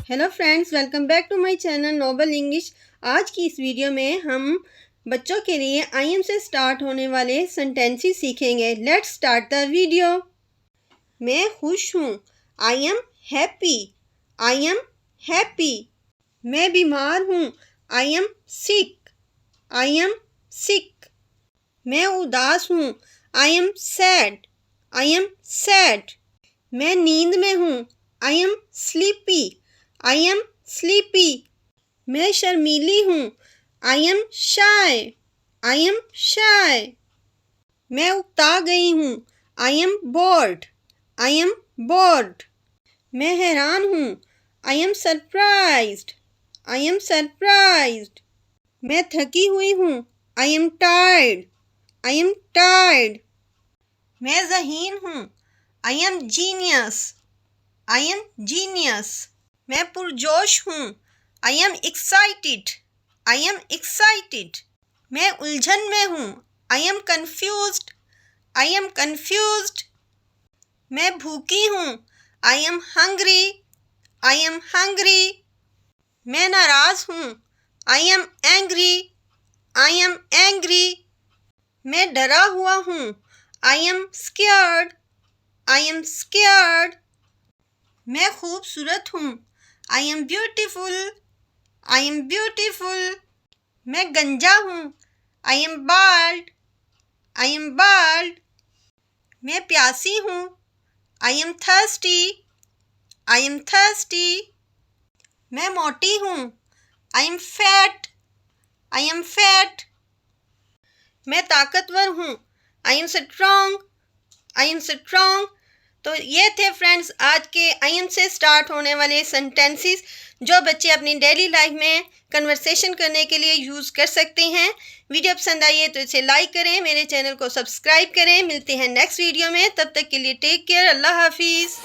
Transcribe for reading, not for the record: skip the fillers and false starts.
Hello friends, welcome back to my channel Noble English. आज की इस वीडियो में हम बच्चों के लिए आई एम से स्टार्ट होने वाले सेंटेंसेस सीखेंगे। Let's start the video. मैं खुश हूँ, I am happy. I am happy. मैं बीमार हूँ, I am sick. I am sick. मैं उदास हूँ, I am sad. I am sad. मैं नींद में हूँ, I am sleepy. I am sleepy. मैं शर्मीली हूँ, I am shy. I am शाय। मैं उकता गई हूँ, I am board. I am board. मैं हैरान हूँ, I am surprised. I am surprised. मैं थकी हुई हूँ, I am tired. I am tired. मैं ज़हीन हूँ, I am genius. I am genius. मैं पुरजोश हूँ, I am excited. I am excited. मैं उलझन में हूँ, I am confused. I am confused. मैं भूखी हूँ, I am hungry. I am hungry. मैं नाराज़ हूँ, I am angry. I am angry. मैं डरा हुआ हूँ, I am scared. I am scared. मैं खूबसूरत हूँ, I am beautiful. I am beautiful. मैं गंजा हूँ, I am bald. I am bald. मैं प्यासी हूँ, I am thirsty. I am thirsty. मैं मोटी हूँ, I am fat. I am fat. मैं ताकतवर हूँ, I am strong. I am strong. तो ये थे फ्रेंड्स आज के आई एम से स्टार्ट होने वाले सेंटेंसेस जो बच्चे अपनी डेली लाइफ में कन्वर्सेशन करने के लिए यूज़ कर सकते हैं। वीडियो पसंद आई है तो इसे लाइक करें, मेरे चैनल को सब्सक्राइब करें। मिलते हैं नेक्स्ट वीडियो में, तब तक के लिए टेक केयर। अल्लाह हाफिज़।